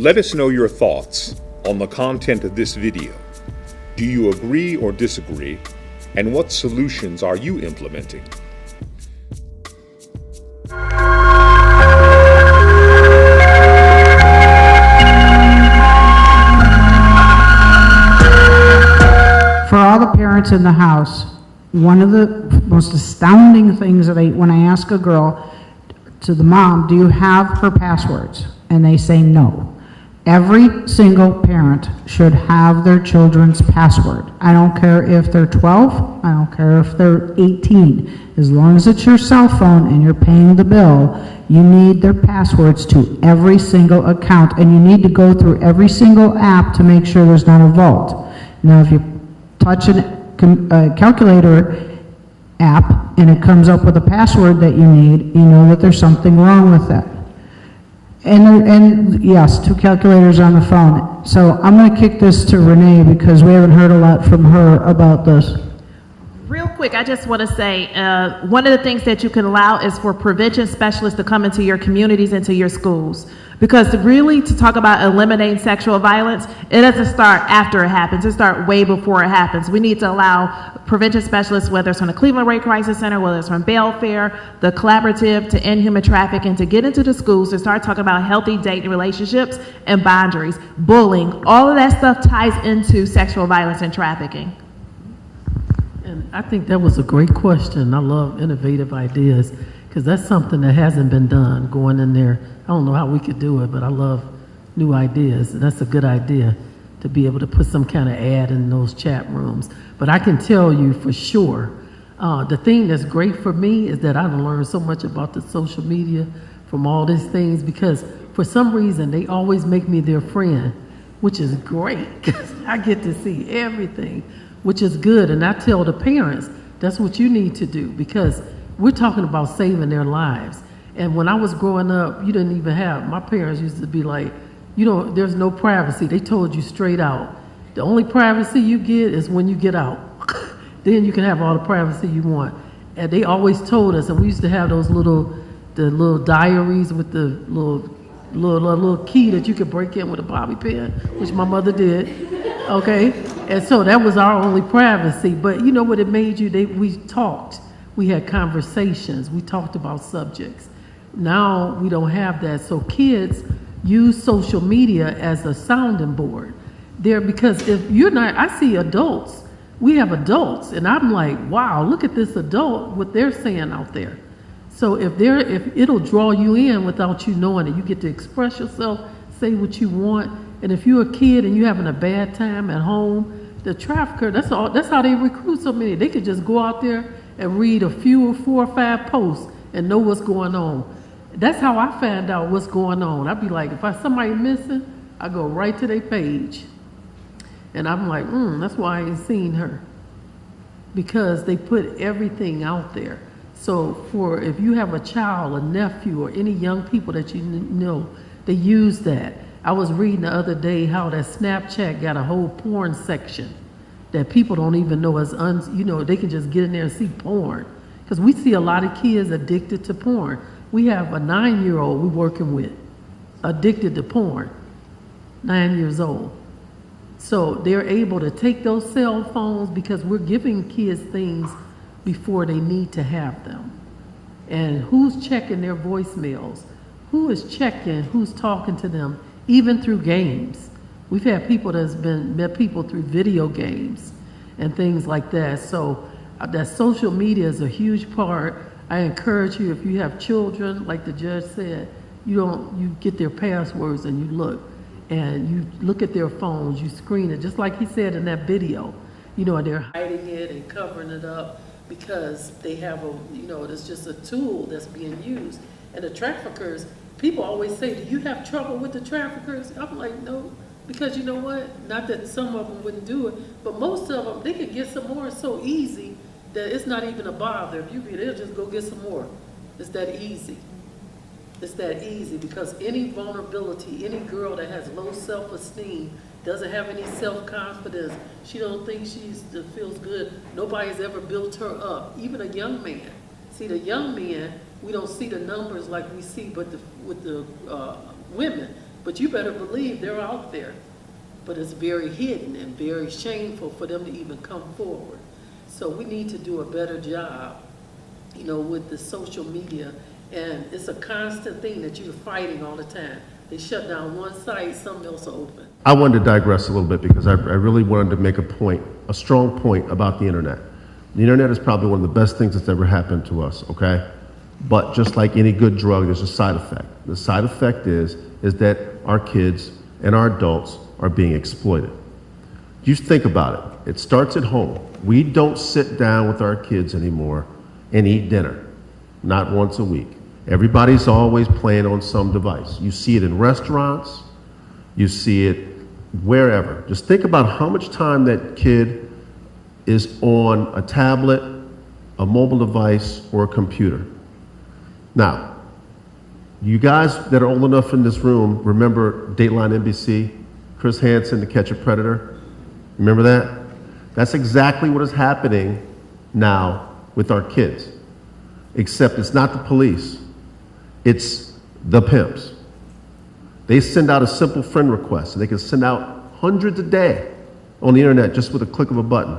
Let us know your thoughts on the content of this video. Do you agree or disagree? And what solutions are you implementing? For all the parents in the house, one of the most astounding things that when I ask a girl to the mom, do you have her passwords? And they say no. Every single parent should have their children's password. I don't care if they're 12, I don't care if they're 18. As long as it's your cell phone and you're paying the bill, you need their passwords to every single account, and you need to go through every single app to make sure there's not a vault. Now, if you touch a calculator app and it comes up with a password that you need, you know that there's something wrong with that. And yes, 2 calculators on the phone. So I'm going to kick this to Renee because we haven't heard a lot from her about this. Real quick, I just want to say, one of the things that you can allow is for prevention specialists to come into your communities, into your schools. Because really, to talk about eliminating sexual violence, it doesn't start after it happens. It starts way before it happens. We need to allow prevention specialists, whether it's from the Cleveland Rape Crisis Center, whether it's from Bail Fair, the Collaborative to End Human Trafficking, to get into the schools to start talking about healthy dating relationships and boundaries, bullying. All of that stuff ties into sexual violence and trafficking. And I think that was a great question. I love innovative ideas because that's something that hasn't been done, going in there. I don't know how we could do it, but I love new ideas. And that's a good idea to be able to put some kind of ad in those chat rooms. But I can tell you for sure, the thing that's great for me is that I've learned so much about the social media from all these things, because for some reason they always make me their friend, which is great because I get to see everything, which is good. And I tell the parents, that's what you need to do, because we're talking about saving their lives. And when I was growing up, you didn't even have, my parents used to be like, there's no privacy. They told you straight out, the only privacy you get is when you get out. Then you can have all the privacy you want. And they always told us, and we used to have those little diaries with the little key that you could break in with a bobby pin, which my mother did, okay? And so that was our only privacy. But you know what it made you? We talked. We had conversations. We talked about subjects. Now we don't have that. So kids use social media as a sounding board. Because if you're not, I see adults. We have adults, and I'm like, wow, look at this adult, what they're saying out there. So if it'll draw you in without you knowing it, you get to express yourself, say what you want. And if you're a kid and you're having a bad time at home, the trafficker, that's how they recruit so many. They could just go out there and read a few, 4 or 5 posts and know what's going on. That's how I find out what's going on. I'd be like, if somebody missing, I go right to their page. And I'm like, that's why I ain't seen her. Because they put everything out there. So if you have a child, a nephew, or any young people that you know, they use that. I was reading the other day how that Snapchat got a whole porn section that people don't even know they can just get in there and see porn. Because we see a lot of kids addicted to porn. We have a 9-year-old we're working with, addicted to porn, 9 years old. So they're able to take those cell phones, because we're giving kids things before they need to have them. And who's checking their voicemails? Who is checking who's talking to them, even through games? We've had people met people through video games and things like that. So that social media is a huge part. I encourage you, if you have children, like the judge said, you get their passwords and you look at their phones, you screen it, just like he said in that video. They're hiding it and covering it up because they have it's just a tool that's being used. And the traffickers, people always say, do you have trouble with the traffickers? I'm like, no, because you know what? Not that some of them wouldn't do it, but most of them, they could get some more so easy that it's not even a bother. If you read, they'll just go get some more. It's that easy. It's that easy, because any vulnerability, any girl that has low self-esteem, doesn't have any self-confidence, she don't think she feels good, nobody's ever built her up, even a young man. See, the young men, we don't see the numbers like we see, but with the women, But you better believe they're out there. But it's very hidden and very shameful for them to even come forward. So we need to do a better job, with the social media. And it's a constant thing that you're fighting all the time. They shut down one site, something else will open. I wanted to digress a little bit because I really wanted to make a strong point about the internet. The internet is probably one of the best things that's ever happened to us, okay? But just like any good drug, there's a side effect. The side effect is that our kids and our adults are being exploited. You think about it. It starts at home. We don't sit down with our kids anymore and eat dinner, not once a week. Everybody's always playing on some device. You see it in restaurants. You see it wherever. Just think about how much time that kid is on a tablet, a mobile device, or a computer. Now, you guys that are old enough in this room remember Dateline NBC, Chris Hansen, To Catch a Predator? Remember that? That's exactly what is happening now with our kids. Except it's not the police. It's the pimps. They send out a simple friend request, and they can send out hundreds a day on the internet just with a click of a button.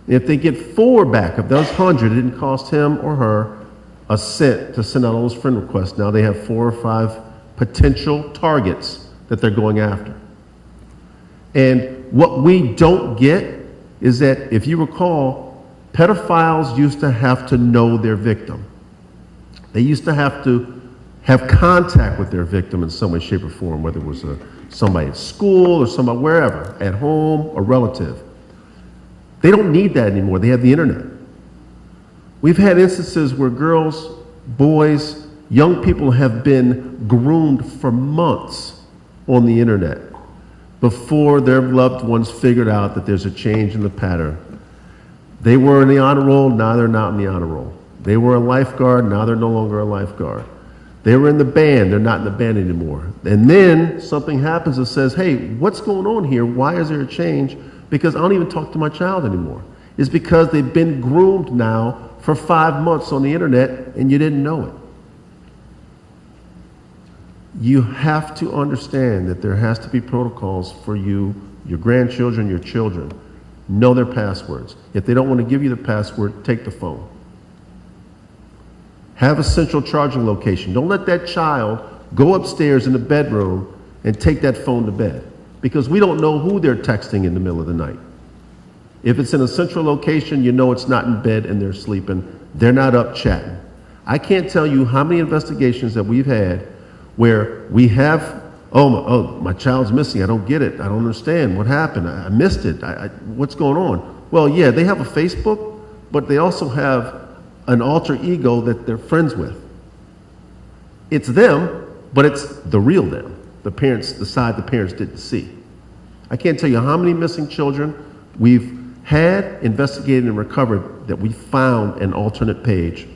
And if they get 4 back of those 100, it didn't cost him or her a cent to send out all those friend requests. Now they have 4 or 5 potential targets that they're going after. And what we don't get is that, if you recall, pedophiles used to have to know their victim. They used to have to have contact with their victim in some way, shape, or form, whether it was somebody at school or somebody wherever, at home, a relative. They don't need that anymore. They have the internet. We've had instances where girls, boys, young people have been groomed for months on the internet before their loved ones figured out that there's a change in the pattern. They were in the honor roll, now they're not in the honor roll. They were a lifeguard, now they're no longer a lifeguard. They were in the band, they're not in the band anymore. And then something happens that says, hey, what's going on here? Why is there a change? Because I don't even talk to my child anymore. It's because they've been groomed now for 5 months on the internet and you didn't know it. You have to understand that there has to be protocols for you, your grandchildren, your children. Know their passwords. If they don't want to give you the password, take the phone. Have a central charging location. Don't let that child go upstairs in the bedroom and take that phone to bed, because we don't know who they're texting in the middle of the night. If it's in a central location, you know it's not in bed and they're sleeping. They're not up chatting. I can't tell you how many investigations that we've had where we have, my child's missing. I don't get it. I don't understand. What happened? I missed it. What's going on? Well, yeah, they have a Facebook, but they also have an alter ego that they're friends with. It's them, but it's the real them. The parents, the side the parents didn't see. I can't tell you how many missing children we've had, investigated, and recovered that we found an alternate page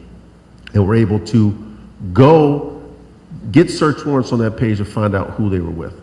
and were able to go get search warrants on that page to find out who they were with.